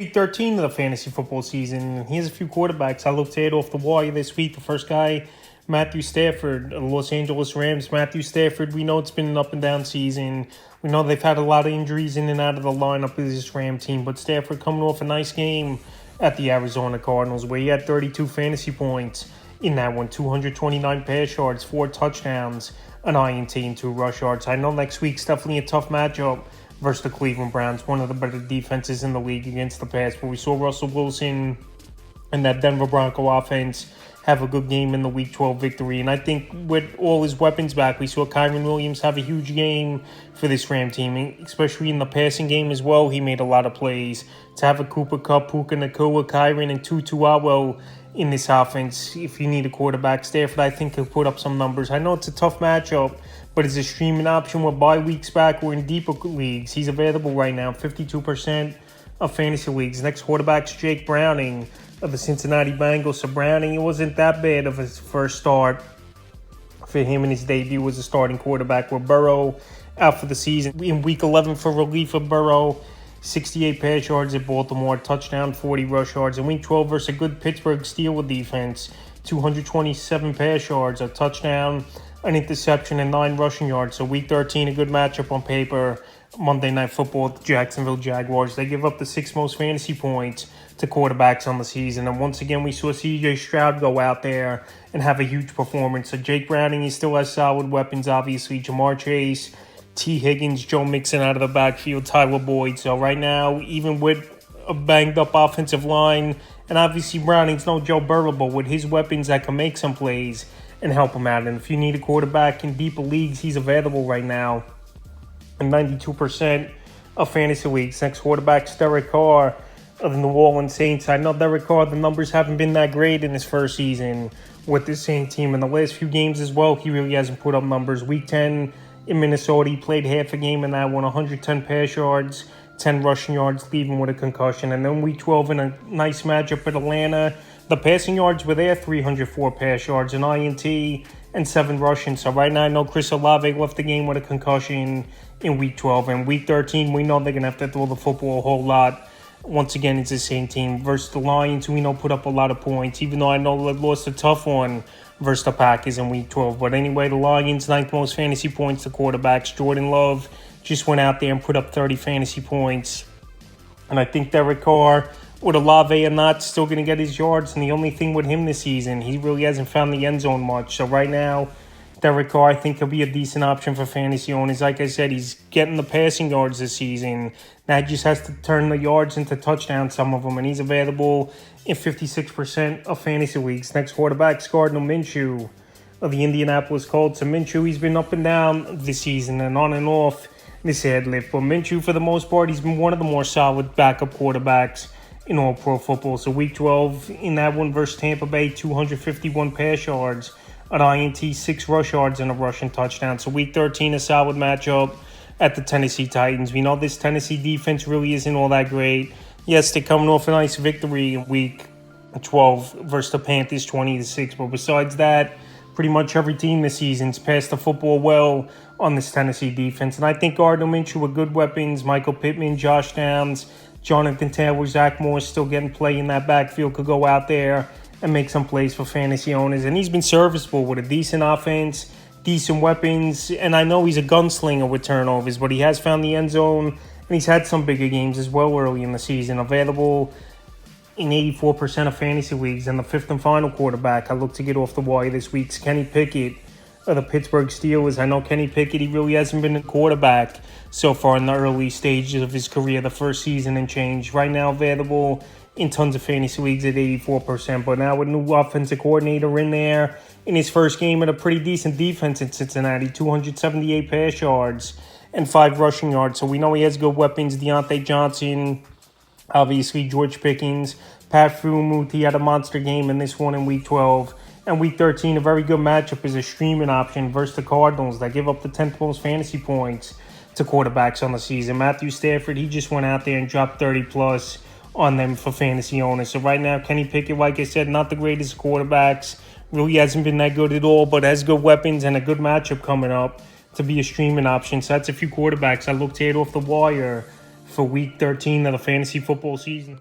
Week 13 of the fantasy football season. Here's a few quarterbacks I looked at off the wire this week. The first guy, Matthew Stafford, the Los Angeles Rams. Matthew Stafford, we know it's been an up and down season. We know they've had a lot of injuries in and out of the lineup of this Ram team, but Stafford coming off a nice game at the Arizona Cardinals where he had 32 fantasy points in that one, 229 pass yards, 4 touchdowns, an INT, and 2 rush yards. I know next week's definitely a tough matchup versus the Cleveland Browns, one of the better defenses in the league against the pass. But we saw Russell Wilson and that Denver Bronco offense have a good game in the Week 12 victory. And I think with all his weapons back, we saw Kyren Williams have a huge game for this Ram team, especially in the passing game as well. He made a lot of plays. To have a Cooper Kupp, Puka Nacua, Kyren, and Tutu Atwell in this offense, if you need a quarterback, Stafford, I think, could put up some numbers. I know it's a tough matchup, but it's a streaming option. We're bye weeks back. We're in deeper leagues. He's available right now, 52% of fantasy leagues. Next quarterback's Jake Browning of the Cincinnati Bengals. So Browning, it wasn't that bad of his first start for him, and his debut was a starting quarterback with Burrow out for the season. In Week 11 for relief of Burrow, 68 pass yards at Baltimore, touchdown, 40 rush yards. In Week 12 versus a good Pittsburgh Steelers defense, 227 pass yards, a touchdown, an interception, and 9 rushing yards. So Week 13, a good matchup on paper. Monday Night Football, the Jacksonville Jaguars. They give up the 6th most fantasy points to quarterbacks on the season. And once again, we saw C.J. Stroud go out there and have a huge performance. So Jake Browning, he still has solid weapons, obviously. Jamar Chase, T. Higgins, Joe Mixon out of the backfield, Tyler Boyd. So right now, even with a banged-up offensive line, and obviously Browning's no Joe Burrow, but with his weapons that can make some plays and help him out. And if you need a quarterback in deeper leagues, he's available right now in 92% of fantasy leagues. Next quarterback's Derek Carr of the New Orleans Saints. I know Derek Carr, the numbers haven't been that great in his first season with the same team. In the last few games as well, he really hasn't put up numbers. Week 10 in Minnesota, he played half a game in that one, 110 pass yards, 10 rushing yards, leaving with a concussion. And then Week 12 in a nice matchup at Atlanta, the passing yards were there, 304 pass yards, an INT, and 7 rushing. So right now, I know Chris Olave left the game with a concussion in Week 12. And Week 13, we know they're going to have to throw the football a whole lot. Once again, it's the same team. Versus the Lions, we know put up a lot of points, even though I know they lost a tough one versus the Packers in Week 12. But anyway, the Lions, 9th most fantasy points to quarterbacks. Jordan Love just went out there and put up 30 fantasy points. And I think Derek Carr, with Olave or not, still going to get his yards. And the only thing with him this season, he really hasn't found the end zone much. So right now, Derek Carr, I think, he'll be a decent option for fantasy owners. Like I said, he's getting the passing yards this season. Now he just has to turn the yards into touchdowns, some of them. And he's available in 56% of fantasy leagues. Next quarterback, Gardner Minshew of the Indianapolis Colts. So Minshew, he's been up and down this season and on and off this head lift. But Minshew, for the most part, he's been one of the more solid backup quarterbacks in all pro football. So Week 12 in that one versus Tampa Bay, 251 pass yards, an INT, 6 rush yards, and a rushing touchdown. So Week 13, a solid matchup at the Tennessee Titans. We know this Tennessee defense really isn't all that great. Yes, they're coming off a nice victory in Week 12 versus the Panthers, 20-6. But besides that, pretty much every team this season's passed the football well on this Tennessee defense. And I think Gardner Minshew with good weapons, Michael Pittman, Josh Downs, Jonathan Taylor, Zach Moore still getting play in that backfield, could go out there and make some plays for fantasy owners. And he's been serviceable with a decent offense, decent weapons. And I know he's a gunslinger with turnovers, but he has found the end zone. And he's had some bigger games as well early in the season. Available in 84% of fantasy leagues. And the 5th and final quarterback I look to get off the wire this week's Kenny Pickett of the Pittsburgh Steelers. I know Kenny Pickett, he really hasn't been a quarterback so far in the early stages of his career, the first season and change. Right now available in tons of fantasy leagues at 84%. But now with a new offensive coordinator in there, in his first game at a pretty decent defense in Cincinnati, 278 pass yards and 5 rushing yards. So we know he has good weapons. Deontay Johnson, obviously George Pickens, Pat Freiermuth, he had a monster game in this one in Week 12. And Week 13, a very good matchup is a streaming option versus the Cardinals that give up the 10th most fantasy points to quarterbacks on the season. Matthew Stafford, he just went out there and dropped 30+ on them for fantasy owners. So right now, Kenny Pickett, like I said, not the greatest quarterbacks. Really hasn't been that good at all, but has good weapons and a good matchup coming up to be a streaming option. So that's a few quarterbacks I looked at off the wire for Week 13 of the fantasy football season.